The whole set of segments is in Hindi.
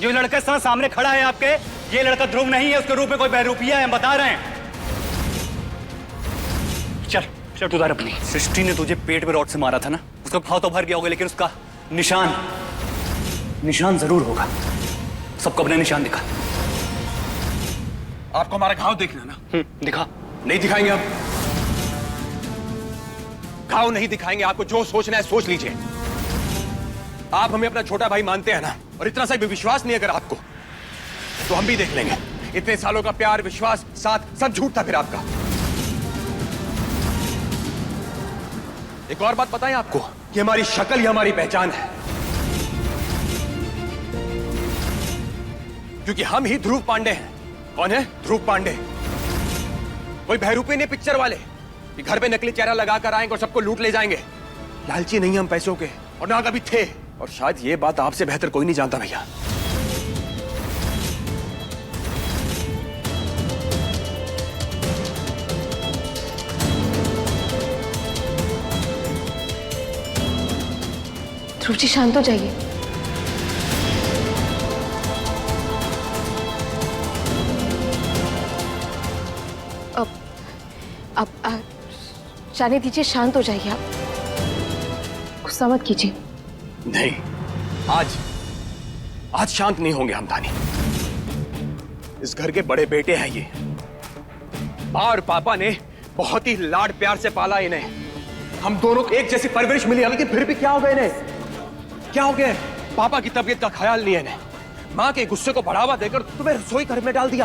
जो लड़का इस समय सामने खड़ा है आपके, ये लड़का ध्रुव नहीं है, उसके रूप में कोई बहरूपिया है, हम बता रहे हैं। चल शर्ट उतार अपनी। सृष्टि ने तुझे पेट में रॉड से मारा था ना, उसका घाव तो भर गया होगा, लेकिन उसका निशान जरूर होगा। सबको अपने निशान दिखा। आपको हमारा घाव देखना ना? दिखा। नहीं दिखाएंगे हम। घाव नहीं दिखाएंगे आपको, जो सोचना है सोच लीजिए। आप हमें अपना छोटा भाई मानते हैं ना, और इतना सा भी विश्वास नहीं अगर आपको, तो हम भी देख लेंगे। इतने सालों का प्यार, विश्वास, साथ सब झूठ था फिर आपका। एक और बात बताएं आपको कि हमारी शक्ल ही हमारी पहचान है, क्योंकि हम ही ध्रुव पांडे हैं। कौन है ध्रुव पांडे? कोई बहरूपी ने पिक्चर वाले कि घर पे नकली चेहरा लगाकर आएंगे और सबको लूट ले जाएंगे। लालची नहीं हम पैसों के, और ना कभी थे, और शायद ये बात आपसे बेहतर कोई नहीं जानता भैया। ध्रुव जी शांत हो जाइए। अब जाने दीजिए, शांत हो जाइए आप, गुस्सा मत कीजिए। नहीं, आज शांत नहीं होंगे हम धानी। इस घर के बड़े बेटे हैं ये। माँ और पापा ने बहुत ही लाड प्यार से पाला इन्हें। हम दोनों को एक जैसी परवरिश मिली है, लेकिन फिर भी क्या हो गया इन्हें? क्या हो गया? पापा की तबीयत का ख्याल नहीं है इन्हें। माँ के गुस्से को बढ़ावा देकर तुम्हें रसोई घर में डाल दिया।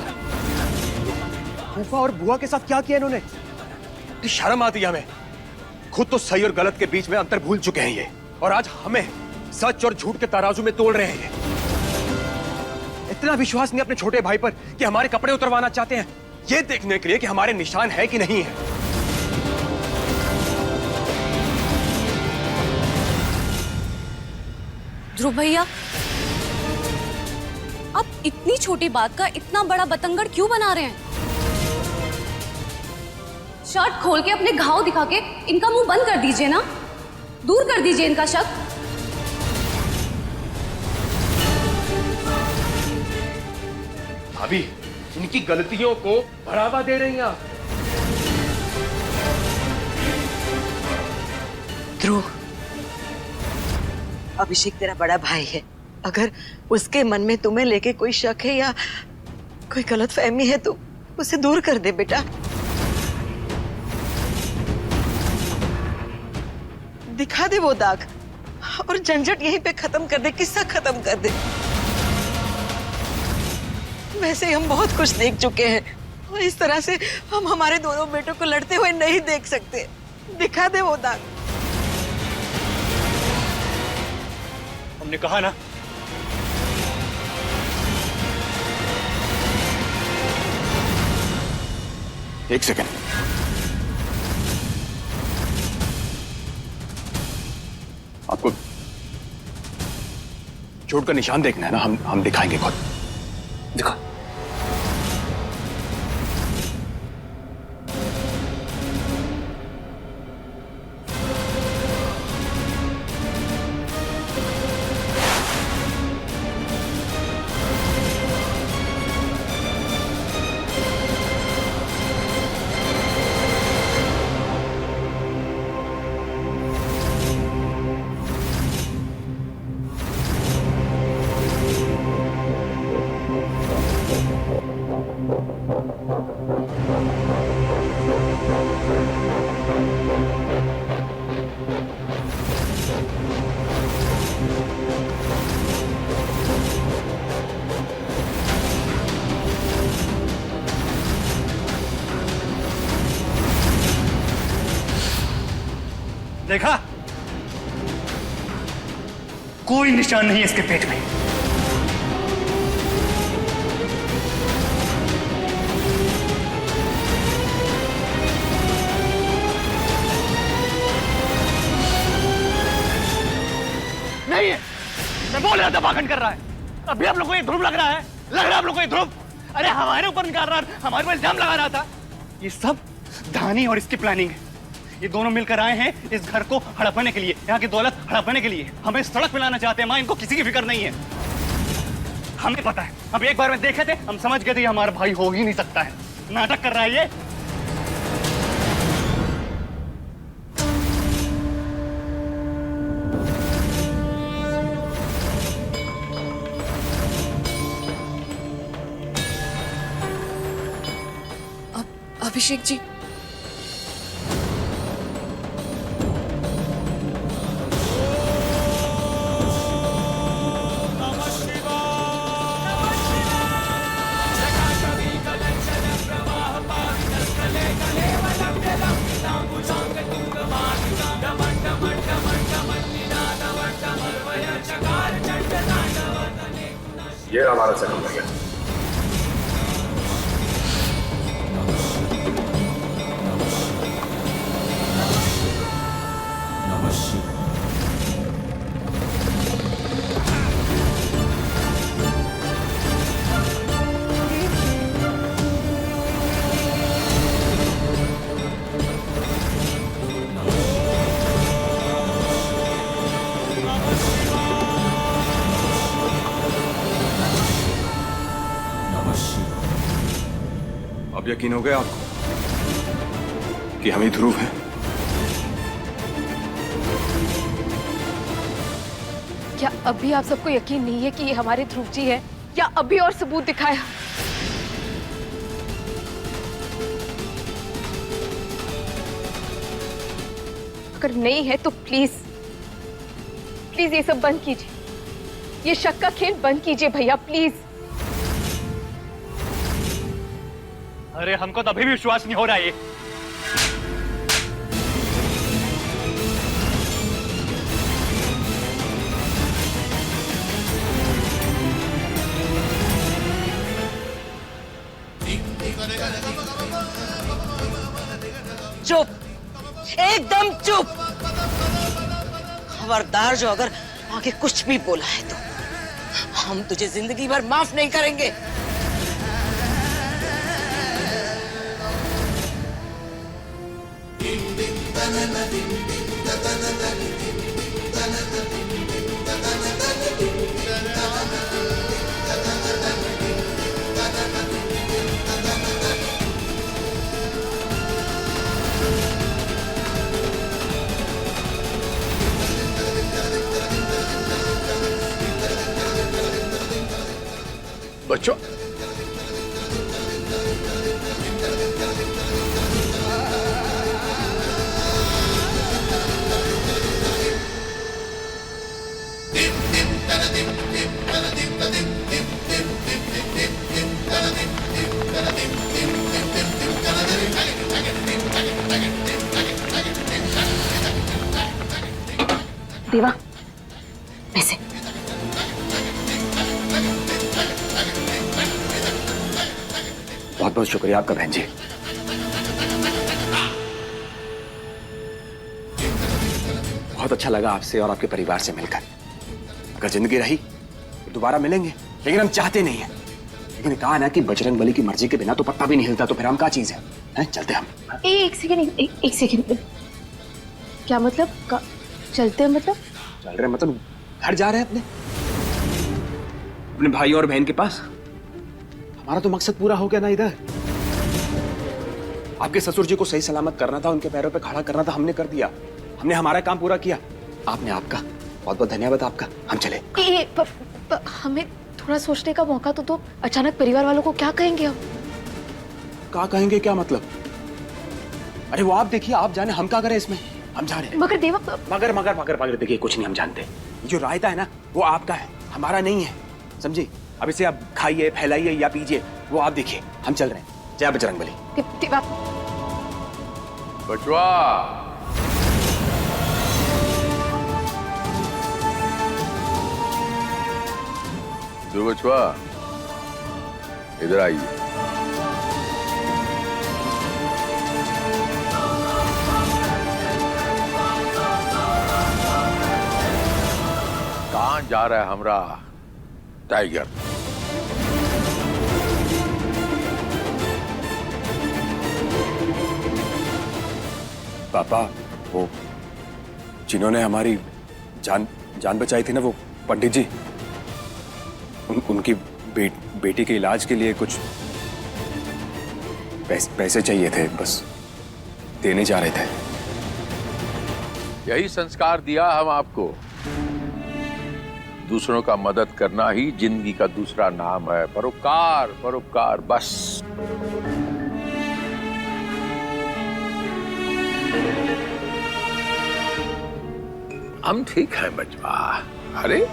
फूफा और बुआ के साथ क्या किया इन्होंने? शर्म आती है हमें। खुद तो सही और गलत के बीच में अंतर भूल चुके हैं ये, और आज हमें सच और झूठ के तराजू में तोल रहे हैं ये। इतना विश्वास नहीं अपने छोटे भाई पर कि हमारे कपड़े उतरवाना चाहते हैं, ये देखने के लिए कि हमारे निशान है कि नहीं है। ध्रुव भैया, आप इतनी छोटी बात का इतना बड़ा बतंगड़ क्यों बना रहे हैं? शर्ट खोल के अपने घाव दिखा के इनका मुंह बंद कर दीजिए ना, दूर कर दीजिए इनका शक। भाभी, इनकी गलतियों को बढ़ावा दे रही हैं आप। ध्रुव, अभिषेक तेरा बड़ा भाई है। अगर उसके मन में तुम्हें लेके कोई शक है या कोई गलतफहमी है तो उसे दूर कर दे बेटा। दिखा दे वो दाग और झंझट यहीं पे खत्म कर दे, किस्सा खत्म कर दे। वैसे ही हम बहुत कुछ देख चुके हैं और इस तरह से हम हमारे दोनों बेटों को लड़ते हुए नहीं देख सकते। दिखा दे वो दाग। हमने कहा ना। एक सेकंड, आपको चोट का निशान देखना है ना? हम दिखाएंगे खुद। दिखा। देखा, कोई निशान नहीं है इसके पेट में। नहीं है, मैं बोल रहा था पाखंड कर रहा है। अभी आप लोगों को ये ध्रुव लग रहा है, आप लोगों को ये ध्रुव। अरे हमारे ऊपर निकाल रहा, हमारे पर इल्जाम लगा रहा था। ये सब धानी और इसकी प्लानिंग है। ये दोनों मिलकर आए हैं इस घर को हड़पने के लिए, यहाँ की दौलत हड़पने के लिए। हमें सड़क पे लाना चाहते हैं। माँ, इनको किसी की फिक्र नहीं है। हमें पता है, हम एक बार में देखे थे, हम समझ गए थे ये हमारा भाई हो ही नहीं सकता है। नाटक कर रहा है ये। अभिषेक जी, ये हमारा जख्म भैया। अब यकीन हो गया आपको कि हम ही ध्रुव हैं? क्या अभी आप सबको यकीन नहीं है कि ये हमारे ध्रुव जी है, या अभी और सबूत दिखाया? अगर नहीं है तो प्लीज प्लीज ये सब बंद कीजिए, ये शक का खेल बंद कीजिए भैया, प्लीज। अरे हमको तो अभी भी विश्वास नहीं हो रहा है ये। चुप, एकदम चुप। खबरदार जो अगर आगे कुछ भी बोला है तो हम तुझे जिंदगी भर माफ नहीं करेंगे। बच्चों, देवा, ऐसे बहुत बहुत शुक्रिया आपका बहन जी। बहुत अच्छा लगा आपसे और आपके परिवार से मिलकर। अगर जिंदगी रही तो दोबारा मिलेंगे, लेकिन हम चाहते नहीं हैं। लेकिन कहा ना कि बजरंग बली की मर्जी के बिना तो पत्ता भी नहीं हिलता, तो फिर हम क्या चीज है? चलते हम। एक सेकंड, एक सेकंड। क्या मतलब? चलते हैं मतलब? चल रहे मतलब घर जा रहे हैं अपने भाई और बहन के पास। हमारा तो मकसद पूरा हो गया ना इधर। आपके ससुर जी को सही सलामत करना था, उनके पैरों पे खड़ा करना था, हमने कर दिया। हमने हमारा काम पूरा किया, आपने आपका। बहुत बहुत धन्यवाद आपका। हम चले। हमें थोड़ा सोचने का मौका तो दो। अचानक परिवार वालों को क्या कहेंगे हम? क्या कहेंगे? क्या मतलब? अरे वो आप देखिए, आप जाने, हम क्या करें इसमें? हम जा रहे हैं। मगर देवा, मगर मगर मगर मगर देखिए, कुछ नहीं हम जानते। जो रायता है ना वो आपका है, हमारा नहीं है, समझे? अब इसे आप खाइए, फैलाइए या पीजिए, वो आप देखिए। हम चल रहे हैं। जय बजरंग बली। देवा, बचवा, ध्रुव बचवा, इधर आइए। कहाँ जा रहा है हमरा टाइगर? पापा, वो जिन्होंने हमारी जान बचाई थी ना, वो पंडित जी, उनकी बेटी के इलाज के लिए कुछ पैसे चाहिए थे, बस देने जा रहे थे। यही संस्कार दिया हम आपको। दूसरों का मदद करना ही जिंदगी का दूसरा नाम है। परोपकार, परोपकार, बस। हम ठीक हैं बचवा। अरे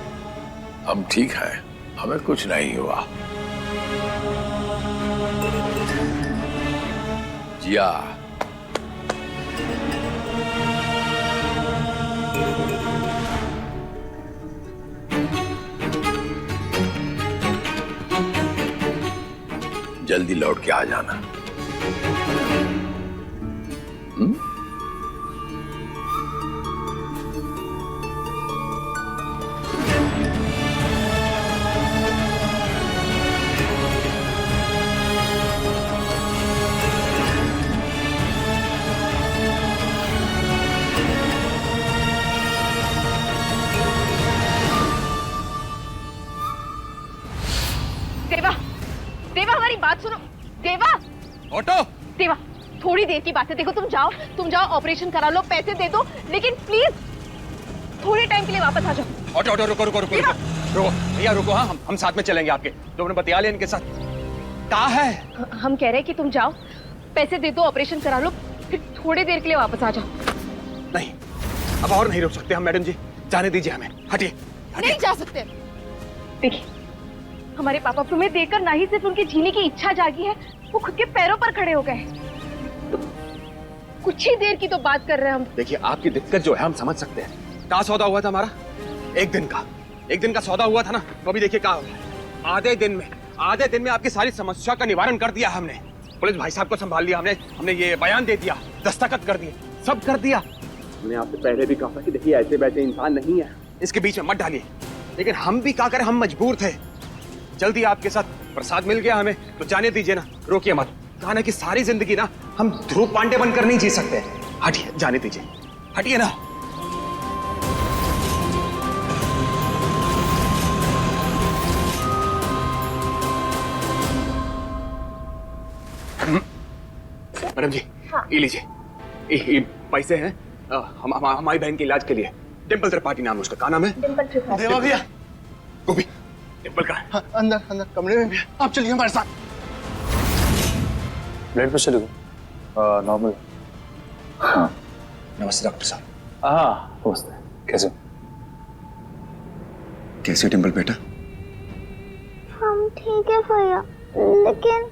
हम ठीक हैं, हमें कुछ नहीं हुआ। जिया, जल्दी लौट के आ जाना। देवा, देवा हमारी बात सुनो। देवा, ऑटो, देवा थोड़ी देर की बात है। देखो तुम जाओ ऑपरेशन करा लो, पैसे दे दो, लेकिन प्लीज थोड़े टाइम के लिए वापस आ जाओ। ऑटो, ऑटो, रुको रुको रुको रुको रुको भैया, रुको। हाँ, हम साथ में चलेंगे आपके। तुमने बतिया लिया इनके साथ? कहाँ है? हम कह रहे हैं कि तुम जाओ, पैसे दे दो, ऑपरेशन करा लो, फिर थोड़ी देर के लिए वापस आ जाओ। नहीं, अब और नहीं रुक सकते हम मैडम जी, जाने दीजिए हमें। हटिए, नहीं जा सकते। देखिए, हमारे पापा तुम्हें देखकर ना ही सिर्फ उनकी जीने की इच्छा जागी है, वो खुद के पैरों पर खड़े हो गए। तो कुछ ही देर की तो बात कर रहे हैं हम। देखिए, आपकी दिक्कत जो है हम समझ सकते हैं। कहाँ सौदा हुआ था हमारा? एक दिन का सौदा हुआ था ना। तो अभी देखिए क्या हो गया। आधे दिन में आपकी सारी समस्या का निवारण कर दिया हमने। पुलिस भाई साहब को संभाल लिया हमने ये बयान दे दिया, दस्तखत कर दिए, सब कर दिया। हमने आपसे पहले भी कहा कि देखिए ऐसे वैसे इंसान नहीं है, इसके बीच में मत डालिए। लेकिन हम भी क्या करें, हम मजबूर थे। जल्दी आपके साथ प्रसाद मिल गया हमें, तो जाने दीजिए ना, रोकिए मत। कहा ना कि सारी जिंदगी ना हम ध्रुव पांडे बनकर नहीं जी सकते। हटिए, जाने दीजिए, हटिए ना। मैडम जी, ये लीजिए, ये पैसे हैं हमारी बहन के इलाज के लिए। डिम्पल त्रिपाठी नाम है उसका। क्या नाम है? डिम्पल त्रिपाठी। देवा भैया, गोभी, डिम्पल का है। हाँ, अंदर कमरे में भैया, आप चलिए हमारे साथ। ब्लड प्रेशर देखो, नॉर्मल। हाँ, नमस्ते डॉक्टर साहब। हाँ नमस्ते, कैसे? कैसे डिम्पल बेटा? हम ठीक है भैया, लेकिन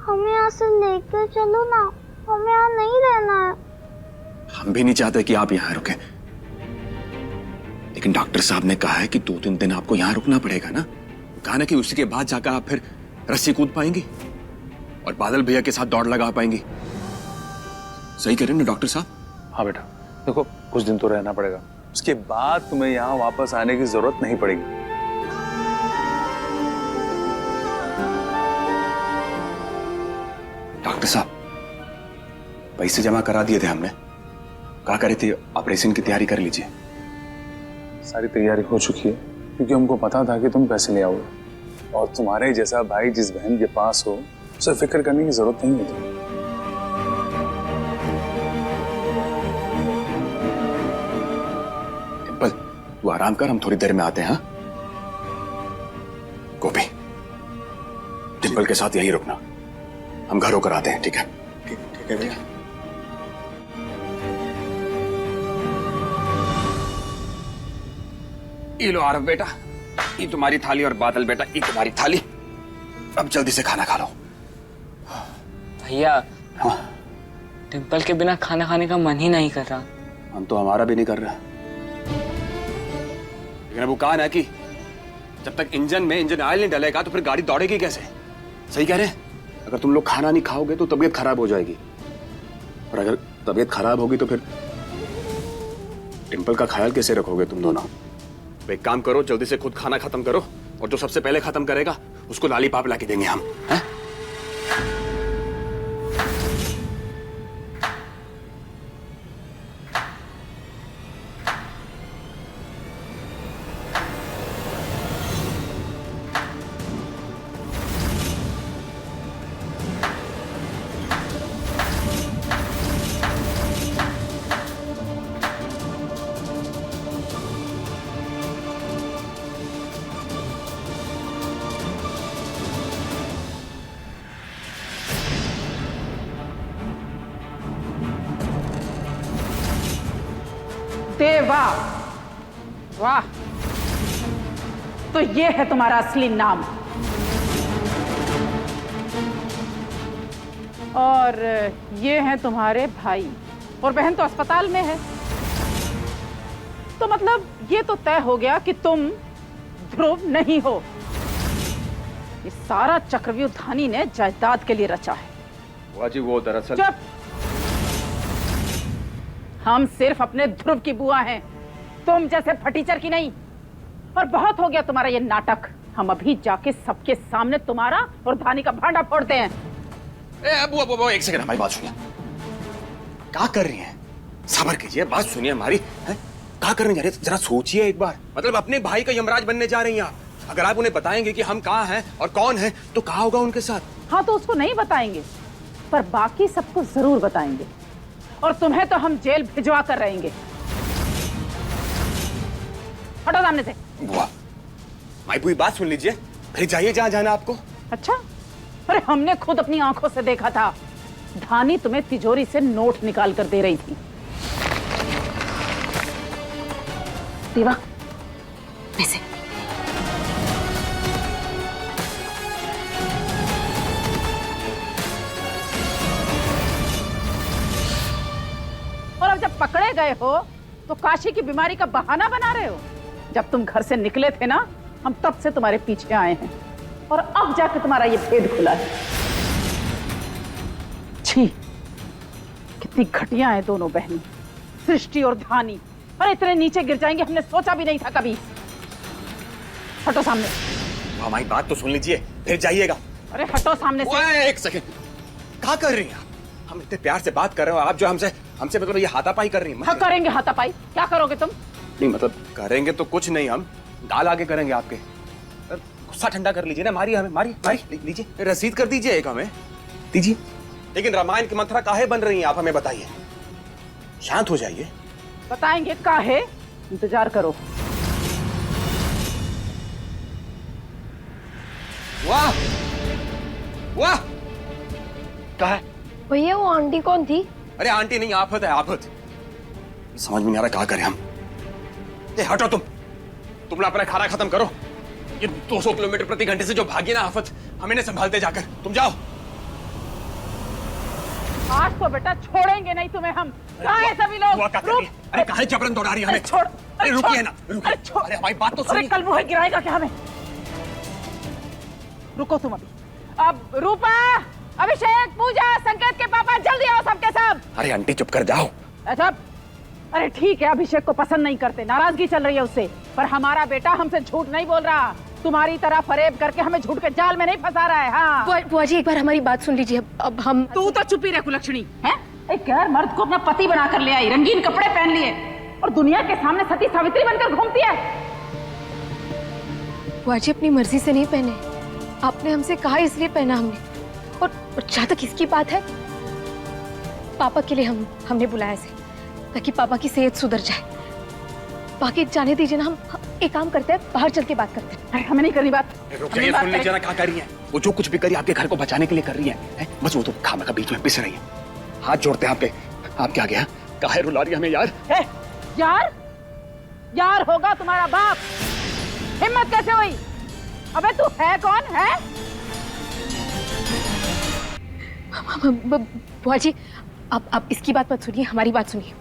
हमें यहाँ से लेकर चलो ना, हमें यहाँ नहीं रहना है। हम भी नहीं चाहते कि आप यहाँ रुकें, लेकिन डॉक्टर साहब ने कहा है कि 2-3 दिन आपको यहाँ रुकना पड़ेगा ना। कहा ना कि उसी के बाद जाकर आप फिर रस्सी कूद पाएंगी और बादल भैया के साथ दौड़ लगा पाएंगी। सही कह रहे हैं ना डॉक्टर साहब? हाँ बेटा, देखो कुछ दिन तो रहना पड़ेगा, उसके बाद तुम्हें यहाँ वापस आने की जरूरत नहीं पड़ेगी। डॉक्टर साहब, पैसे जमा करा दिए थे हमने। कहा करे थे ऑपरेशन की तैयारी कर लीजिए। सारी तैयारी हो चुकी है, क्योंकि हमको पता था कि तुम पैसे ले आओगे, और तुम्हारे जैसा भाई जिस बहन के पास हो उसे फिक्र करने की जरूरत नहीं है। डिम्पल, तू आराम कर, हम थोड़ी देर में आते हैं। हाँ गोपी, डिम्पल के साथ यही रुकना, हम घर होकर आते हैं। ठीक है? ठीक है भैया। ये लो आरव बेटा, ये तुम्हारी थाली, और बादल बेटा ये तुम्हारी थाली। अब जल्दी से खाना खा लो। भैया, हाँ, डिम्पल के बिना खाना खाने का मन ही नहीं कर रहा। हम तो हमारा भी नहीं कर रहा, लेकिन अब वो कहा ना कि जब तक इंजन ऑयल नहीं डलेगा तो फिर गाड़ी दौड़ेगी कैसे? सही कह रहे हैं। अगर तुम लोग खाना नहीं खाओगे तो तबीयत खराब हो जाएगी, और अगर तबीयत खराब होगी तो फिर डिम्पल का ख्याल कैसे रखोगे तुम दोनों? तो एक काम करो, जल्दी से खुद खाना खत्म करो, और जो सबसे पहले खत्म करेगा उसको लॉलीपॉप लाके देंगे हम। हैं? वाह वाह, तो ये है तुम्हारा असली नाम। और ये हैं तुम्हारे भाई, और बहन तो अस्पताल में है। तो मतलब ये तो तय हो गया कि तुम ध्रुव नहीं हो। ये सारा चक्रव्यूह धानी ने जायदाद के लिए रचा है। बुआ जी वो दरअसल चुप! हम सिर्फ अपने ध्रुव की बुआ हैं, तुम जैसे फटीचर की नहीं। और बहुत हो गया तुम्हारा ये नाटक। हम अभी जाके सबके सामने तुम्हारा और धानी का भांडा फोड़ते हैं। बुआ एक सेकंड, हमारी बात सुनिए। क्या कर रही हैं? सब्र कीजिए, बात सुनिए हमारी। क्या करने जा रही है? जरा सोचिए एक बार। मतलब अपने भाई का यमराज बनने जा रही हैं आप। अगर आप उन्हें बताएंगे कि हम कहाँ हैं और कौन हैं, तो क्या होगा उनके साथ? हाँ, तो उसको नहीं बताएंगे, पर बाकी सबको जरूर बताएंगे। और तुम्हें तो हम जेल भिजवा कर रहेंगे। हटो सामने से। बुआ, माई पूरी बात सुन लीजिए, फिर जाइए जहाँ जाना आपको। अच्छा, अरे हमने खुद अपनी आंखों से देखा था, धानी तुम्हें तिजोरी से नोट निकाल कर दे रही थी। देवा, पैसे। और अब जब पकड़े गए हो तो काशी की बीमारी का बहाना बना रहे हो। जब तुम घर से निकले थे ना, हम तब से तुम्हारे पीछे आए हैं, और अब जाके तुम्हारा ये भेद खुला है। छी, कितनी घटिया है दोनों बहनें, सृष्टि और धानी। और इतने नीचे गिर जाएंगे हमने सोचा भी नहीं था कभी। हटो सामने। हमारी बात तो सुन लीजिए, फिर जाइएगा। अरे हटो सामने से। एक सेकंड, क्या कर रही हैं आप? हम इतने प्यार से बात कर रहे हो, आप जो हमसे मतलब ये हाथापाई कर रही हैं। हाँ, करेंगे हाथापाई। क्या करोगे तुम? नहीं मतलब करेंगे तो कुछ नहीं, हम गाल आगे करेंगे आपके। गुस्सा ठंडा कर लीजिए ना, मारिए हमें, मारिए लीजिए, रसीद कर दीजिए एक हमें, दीजिए। लेकिन रामायण की मंत्रा काहे बन रही हैं आप, हमें बताइए। शांत हो जाइए। बताएंगे काहे, इंतजार करो। वाह वाह, क्या है? भैया वो आंटी कौन थी? अरे आंटी नहीं, आफत है, आफत। समझ में नहीं आ रहा क्या करें हम। हटो तुम ना अपना खाना खत्म करो। ये 200 किलोमीटर प्रति घंटे से जो भागी ना आफत, हम इन्हें संभालते जाकर। तुम जाओ। आज तो बेटा छोड़ेंगे नहीं तुम्हें हम। कहाँ हैं सभी लोग? अरे काहे जबरन दौड़ा रही है हमें? छोड़। अरे रुकिए ना, रुकिए। अरे हमारी बात तो सुनिए। कल मुँह गिराएगा क्या हमें? रुको तुम अभी। अब रूपा, अभिषेक, पूजा, संकेत के पापा, जल्दी आओ सबके सब। अरे आंटी चुप कर जाओ। अच्छा, अरे ठीक है, अभिषेक को पसंद नहीं करते, नाराजगी चल रही है उससे, पर हमारा बेटा हमसे झूठ नहीं बोल रहा। तुम्हारी तरह फरेब करके हमें झूठ के जाल में नहीं फंसा रहा है। हाँ बुआ जी, एक बार हमारी बात सुन लीजिए। अब हम। तू तो चुप ही रह कुलक्षणी, है? एक गैर मर्द को अपना पति बना कर ले आई, रंगीन कपड़े पहन लिए, और दुनिया के सामने सती सावित्री बनकर घूमती है। बुआ जी अपनी मर्जी से नहीं पहने, आपने हमसे कहा इसलिए पहना हमने। और जहाँ तक इसकी बात है, पापा के लिए हमने बुलाया इसे, ताकि पापा की सेहत सुधर जाए। बाकी जाने दीजिए ना, हम एक काम करते हैं, बाहर चल के बात करते हैं। अरे हमें नहीं करनी बात। सुन लीजिए ना, क्या कर रही है वो? जो कुछ भी करी आपके घर को बचाने के लिए कर रही है, बस वो तो खामा का बीच में पिस रही है। हाथ जोड़ते हैं आपके आगे। हैं काहे रुला रही है हमें यार? यार होगा तुम्हारा बाप। हिम्मत कैसे हुई? अबे तू है कौन है? बुआ जी, आप इसकी बात मत सुनिए, हमारी बात सुनिए।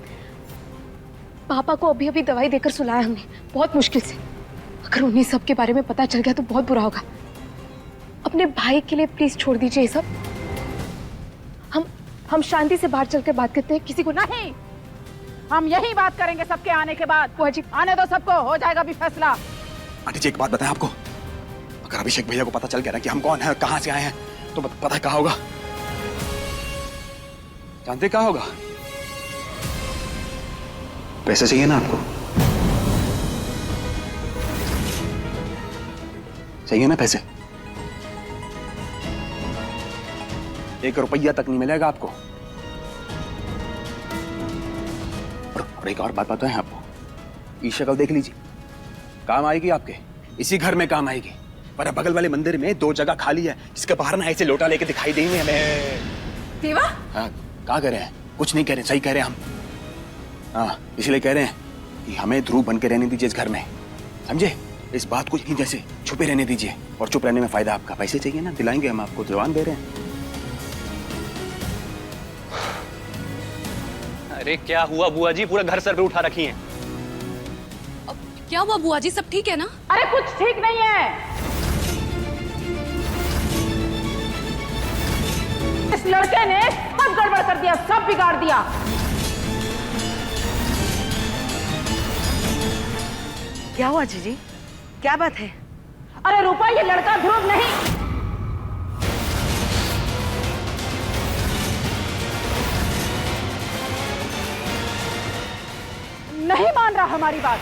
पापा को अभी अभी दवाई देकर सुलाया हमने, बहुत मुश्किल से। अगर उन्हें सब के बारे में पता चल गया तो बहुत बुरा होगा। अपने भाई के लिए प्लीज छोड़ दीजिए ये सब। हम शांति से बाहर चलकर बात करते हैं, किसी को नहीं। हम यही बात करेंगे सबके आने के बाद। बुआ जी आने दो सबको, हो जाएगा भी फैसला। आंटी जी एक बात बताएं आपको, अगर अभिषेक भैया को पता चल गया ना कि हम कौन है, कहां से आए हैं, तो पता है क्या होगा? जानते क्या होगा? पैसे चाहिए ना आपको? चाहिए ना पैसे? 1 रुपया तक नहीं मिलेगा आपको। और एक और बात बताएं आपको, ये शक्ल देख लीजिए, काम आएगी आपके, इसी घर में काम आएगी। पर बगल वाले मंदिर में 2 जगह खाली है, जिसके बाहर ना ऐसे लोटा लेके दिखाई देंगे हमें। देवा, हाँ क्या कह रहे हैं? कुछ नहीं कह रहे, सही कह रहे हैं हम। हाँ इसलिए कह रहे हैं कि हमें ध्रुव बन के रहने दीजिए इस घर में, समझे? इस बात को यहीं जैसे छुपे रहने दीजिए, और चुप रहने में फायदा आपका। पैसे चाहिए ना, दिलाएंगे हम आपको, जवान दे रहे हैं। अरे क्या हुआ बुआ जी, पूरा घर सर पे उठा रखी हैं। अब क्या हुआ बुआ जी, सब ठीक है ना? अरे कुछ ठीक नहीं है। इस लड़के ने सब गड़बड़ कर दिया, सब बिगाड़ दिया। क्या हुआ जीजी, क्या बात है? अरे रूपा, ये लड़का ध्रुव नहीं मान रहा हमारी बात।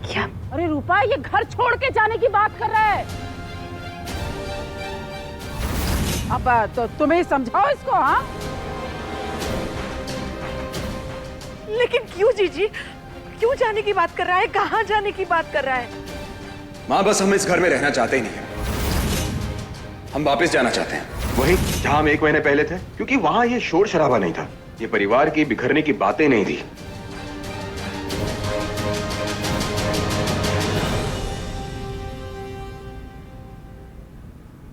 क्या? अरे रूपा, ये घर छोड़ के जाने की बात कर रहा है। अब तो तुम्हें समझाओ इसको। हाँ, लेकिन क्यों जीजी, क्यों जाने की बात कर रहा है? कहाँ जाने की बात कर रहा है? माँ, बस हम इस घर में रहना चाहते ही नहीं है, हम वापस जाना चाहते हैं वही जहां हम 1 महीने पहले थे, क्योंकि वहां ये शोर शराबा नहीं था, ये परिवार की बिखरने की बातें नहीं थी।